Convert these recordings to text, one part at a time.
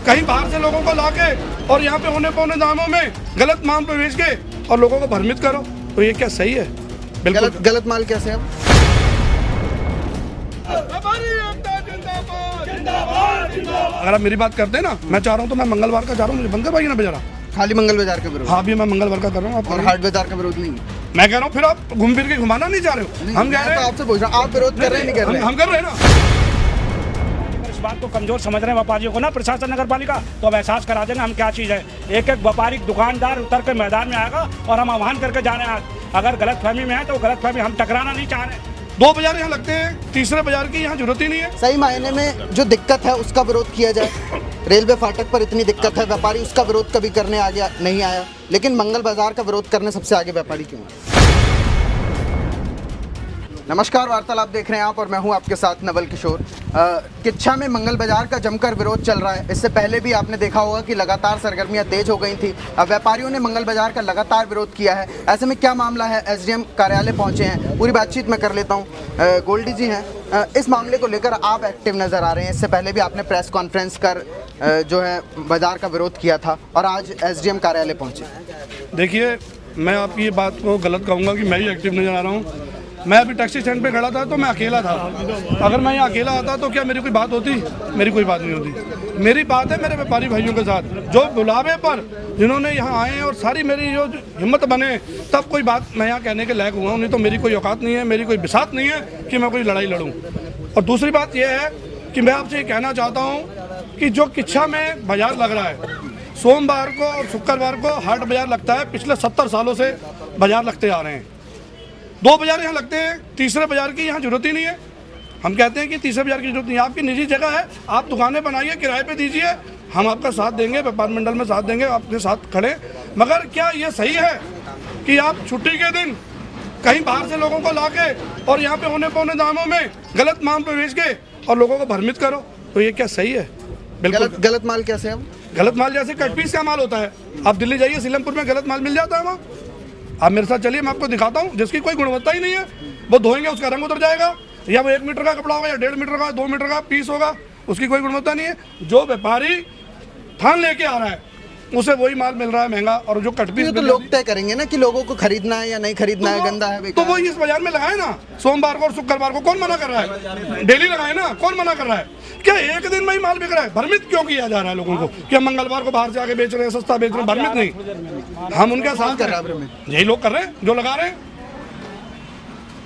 कहीं बाहर से लोगों को लाके और यहाँ पे होने पौने दामों में गलत माल पे बेच के और लोगों को भ्रमित करो, तो ये क्या सही है? बिल्कुल गलत माल कैसे है? अगर आप मेरी बात करते हैं ना, मैं चाह रहा हूँ तो मैं मंगलवार का चाह रहा हूँ, मुझे बंद करवाइए ना बेचारा। खाली मंगल बाजार का विरोध? हाँ भी मैं मंगलवार का कर रहा हूँ, और हाट बाजार का विरोध नहीं है? मैं कह रहा हूँ फिर आप घूम फिर के घुमाना नहीं चाह रहे हो। हम कह रहे हैं आपसे पूछ रहा हूँ, आप विरोध कर रहे हैं नहीं कर रहे? हम कर रहे हैं ना। इस बात को कमजोर समझ रहे हैं व्यापारियों को ना प्रशासन नगर पालिका, तो अब एहसास करा देंगे हम क्या चीज़ है। एक एक व्यापारी दुकानदार उतर के मैदान में आएगा और हम आह्वान करके जाने आज, अगर गलतफहमी में है तो गलतफहमी, हम टकराना नहीं चाह रहे। 2 बाजार यहाँ लगते हैं, तीसरे बाजार की यहाँ जरूरत ही नहीं है। सही मायने में जो दिक्कत है उसका विरोध किया जाए। रेलवे फाटक पर इतनी दिक्कत है, व्यापारी उसका विरोध कभी करने आ गया नहीं आया, लेकिन मंगल बाजार का विरोध करने सबसे आगे व्यापारी क्यों है? नमस्कार, वार्तालाप देख रहे हैं आप और मैं हूं आपके साथ नवल किशोर। किच्छा में मंगल बाजार का जमकर विरोध चल रहा है। इससे पहले भी आपने देखा होगा कि लगातार सरगर्मियां तेज हो गई थी। अब व्यापारियों ने मंगल बाजार का लगातार विरोध किया है। ऐसे में क्या मामला है, एसडीएम कार्यालय पहुंचे हैं, पूरी बातचीत मैं कर लेता हूं। गोल्डी जी हैं, इस मामले को लेकर आप एक्टिव नज़र आ रहे हैं। इससे पहले भी आपने प्रेस कॉन्फ्रेंस कर जो है बाजार का विरोध किया था और आज एसडीएम कार्यालय पहुँचे। देखिए, मैं आपकी ये बात को गलत कहूँगा कि मैं ही एक्टिव नज़र आ रहा हूँ। मैं अभी टैक्सी स्टैंड पे खड़ा था तो मैं अकेला था। अगर मैं यहाँ अकेला आता तो क्या मेरी कोई बात होती? मेरी कोई बात नहीं होती। मेरी बात है मेरे व्यापारी भाइयों के साथ, जो बुलावे पर जिन्होंने यहाँ आए हैं और सारी मेरी जो हिम्मत बने तब कोई बात मैं यहाँ कहने के लायक हुआ हूँ। नहीं तो मेरी कोई औकात नहीं है, मेरी कोई बिसात नहीं है कि मैं कोई लड़ाई लड़ूँ। और दूसरी बात यह है कि मैं आपसे ये कहना चाहता हूँ कि जो किच्छा में बाजार लग रहा है, सोमवार को और शुक्रवार को हाट बाजार लगता है। पिछले 70 सालों से बाजार लगते आ रहे हैं। 2 बाजार यहाँ लगते हैं, तीसरे बाजार की यहाँ जरूरत ही नहीं है। हम कहते हैं कि तीसरे बाजार की जरूरत नहीं है। आपकी निजी जगह है, आप दुकानें बनाइए, किराए पे दीजिए, हम आपका साथ देंगे, व्यापार मंडल में साथ देंगे, आपके साथ खड़े। मगर क्या ये सही है कि आप छुट्टी के दिन कहीं बाहर से लोगों को लाके और यहाँ पे होने पौने दामों में गलत माल पे बेच के और लोगों को भ्रमित करो, तो ये क्या सही है? बिल्कुल गलत माल कैसे है? गलत माल जैसे कट पीस का माल होता है। आप दिल्ली जाइए, सीलमपुर में गलत माल मिल जाता है वहाँ। आप मेरे साथ चलिए, मैं आपको दिखाता हूँ, जिसकी कोई गुणवत्ता ही नहीं है। वो धोएंगे उसका रंग उतर जाएगा, या वो 1 मीटर का कपड़ा होगा या 1.5 मीटर का, 2 मीटर का पीस होगा, उसकी कोई गुणवत्ता नहीं है। जो व्यापारी थान लेके आ रहा है उसे वही माल मिल रहा है महंगा, और जो कट पीस तो लोग तय करेंगे ना कि लोगों को खरीदना है या नहीं खरीदना है, गंदा है, तो वो इस बाजार में लगाए ना। सोमवार को और शुक्रवार को कौन मना कर रहा है? डेली लगाए ना, कौन मना कर रहा है? क्या एक दिन में ही माल बिक रहा है? भ्रमित क्यों किया जा रहा है लोगों को कि हम मंगलवार को बाहर से आके बेच रहे हैं, सस्ता बेच रहे हैं? भ्रमित नहीं, हम उनके साथ कर रहे हैं। यही लोग कर रहे हैं जो लगा रहे हैं।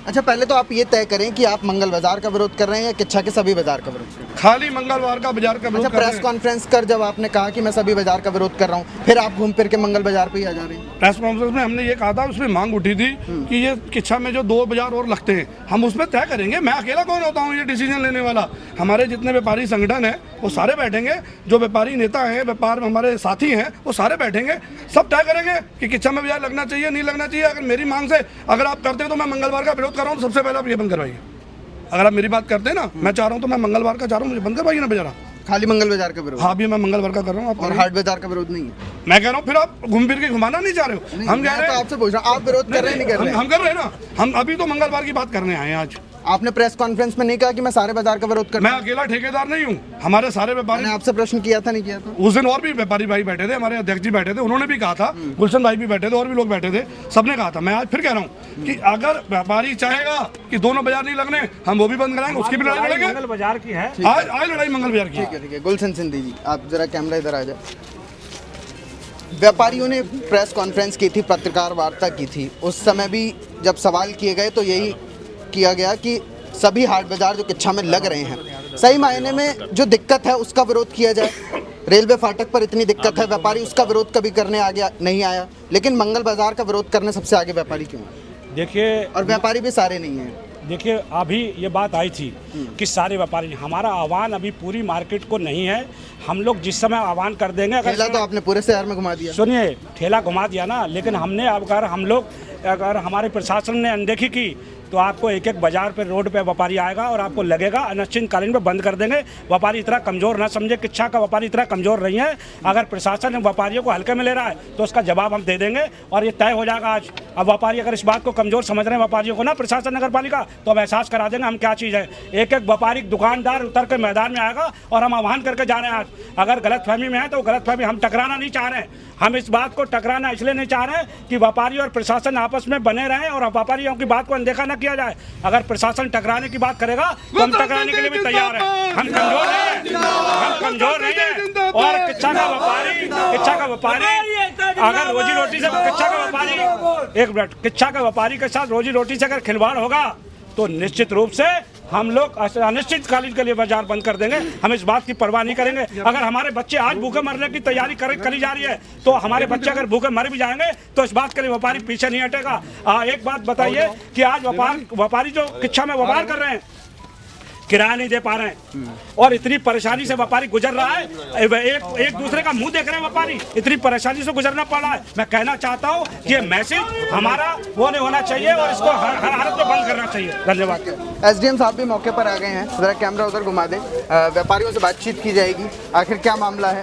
अच्छा, पहले तो आप ये तय करें कि आप मंगल बाजार का विरोध कर रहे हैं या किच्छा के सभी बाजार का विरोध कर रहे हैं? खाली मंगलवार का बाजार का विरोध। अच्छा, प्रेस कॉन्फ्रेंस कर जब आपने कहा कि मैं सभी बाजार का विरोध कर रहा हूँ, फिर आप घूम फिर के मंगल बाजार पे ही आ जा रहे हैं? प्रेस कॉन्फ्रेंस में हमने ये कहा था, उसमें मांग उठी थी कि ये किच्छा में जो 2 बाजार और लगते हैं हम उसमें तय करेंगे। मैं अकेला कौन होता हूँ ये डिसीजन लेने वाला? हमारे जितने व्यापारी संगठन है वो सारे बैठेंगे, जो व्यापारी नेता हैं, व्यापार में हमारे साथी हैं, वो सारे बैठेंगे, सब तय करेंगे कि किच्छा में बाजार लगना चाहिए नहीं लगना चाहिए। अगर मेरी मांग से अगर आप करते हो तो मैं मंगलवार का विरोध कर रहा हूँ, तो सबसे पहले आप ये बंद करवाइए। अगर आप मेरी बात करते हैं ना, मैं चाह रहा हूँ तो मैं मंगलवार का चाह रहा हूँ, मुझे बंद करवाइए ना बेचारा। खाली मंगल बाजार का विरोध? हाँ भी मैं मंगलवार का कर रहा हूँ। और हाट बाजार का विरोध नहीं है? मैं कह रहा हूँ फिर आप घूम फिर के घुमाना नहीं चाह रहे हो। हम कह रहे हैं, आपसे पूछ रहा हूँ, आप विरोध कर रहे हैं नहीं कर रहे? हम कर रहे हैं ना। हम अभी तो मंगलवार की बात करने आए हैं आज। आपने प्रेस कॉन्फ्रेंस में नहीं कहा कि मैं सारे बाजार का विरोध कर? मैं अकेला ठेकेदार नहीं हूँ, हमारे सारे व्यापारी। मैंने आपसे प्रश्न किया था, नहीं किया था? उस दिन और भी व्यापारी भाई बैठे थे, हमारे अध्यक्ष जी बैठे थे, उन्होंने भी कहा था, गुलशन भाई भी बैठे थे और भी लोग बैठे थे, सबने कहा था। मैं आज फिर कह रहा हूँ कि अगर व्यापारी चाहेगा कि दोनों बाजार नहीं लगने, हम वो भी बंद कराएंगे, उसकी भी लड़ाई लड़ेंगे। मंगल बाजार की है आज लड़ाई मंगल बाजार की। ठीक है। गुलशन सिंधी जी, आप जरा कैमरा इधर आ जाए। व्यापारियों ने प्रेस कॉन्फ्रेंस की थी, पत्रकार वार्ता की थी, उस समय भी जब सवाल किए गए तो यही किया गया कि सभी हाट बाजार जो किच्छा में लग रहे हैं, सही मायने में जो दिक्कत है उसका विरोध किया जाए। रेलवे फाटक पर इतनी दिक्कत है, व्यापारी उसका विरोध कभी करने आ गया नहीं आया, लेकिन मंगल बाजार का विरोध करने सबसे आगे व्यापारी क्यों है? देखिए, और व्यापारी भी सारे नहीं हैं। देखिए, अभी ये बात आई थी कि सारे व्यापारी, हमारा आह्वान अभी पूरी मार्केट को नहीं है। हम लोग जिस समय आह्वान कर देंगे, ठेला तो आपने पूरे शहर में घुमा दिया। सुनिए, ठेला घुमा दिया ना, लेकिन हमने अगर हमारे प्रशासन ने अनदेखी की तो आपको एक एक बाजार पे रोड पे व्यापारी आएगा और आपको लगेगा अनिश्चितकालीन में बंद कर देंगे। व्यापारी इतना कमज़ोर ना समझे, किच्छा का व्यापारी इतना कमज़ोर नहीं है। अगर प्रशासन व्यापारियों को हल्के में ले रहा है तो उसका जवाब हम दे देंगे और ये तय हो जाएगा आज। अब व्यापारी अगर इस बात को कमज़ोर समझ रहे हैं व्यापारियों को ना, प्रशासन नगर पालिका, तो अब एहसास करा देंगे हम क्या चीज़ है। एक एक व्यापारी दुकानदार उतर के मैदान में आएगा और हम आह्वान करके जा रहे हैं आज। अगर गलतफहमी में है तो गलतफहमी, हम टकराना नहीं चाह रहे हैं। हम इस बात को टकराना इसलिए नहीं चाह रहे हैं कि व्यापारी और प्रशासन आपस में बने रहें और व्यापारियों की बात को अनदेखा न किया जाए। अगर प्रशासन टकराने की बात करेगा तो हम टकराने के लिए भी तैयार हैं। हम कमजोर नहीं हैं, हम कमजोर नहीं हैं। और किच्छा का व्यापारी अगर रोजी रोटी से किच्छा का व्यापारी, एक मिनट, किच्छा का व्यापारी के साथ रोजी रोटी से अगर खिलवाड़ होगा तो निश्चित रूप से हम लोग अनिश्चितकालीन के लिए बाजार बंद कर देंगे। हम इस बात की परवाह नहीं करेंगे। अगर हमारे बच्चे आज भूखे मरने की तैयारी करी जा रही है तो हमारे बच्चे अगर भूखे मर भी जाएंगे तो इस बात के लिए व्यापारी पीछे नहीं हटेगा। एक बात बताइए कि आज व्यापारी जो किच्छा में व्यापार कर रहे हैं, किराया नहीं दे पा रहे हैं और इतनी परेशानी से व्यापारी गुजर रहा है, एक दूसरे का मुंह देख रहे हैं व्यापारी, इतनी परेशानी से गुजरना पड़ रहा है। मैं कहना चाहता हूं कि ये मैसेज हमारा वो नहीं होना चाहिए और इसको हर हालत में बंद करना चाहिए। धन्यवाद। एसडीएम साहब भी मौके पर आ गए हैं, जरा कैमरा उधर घुमा दें। व्यापारियों से बातचीत की जाएगी, आखिर क्या मामला है।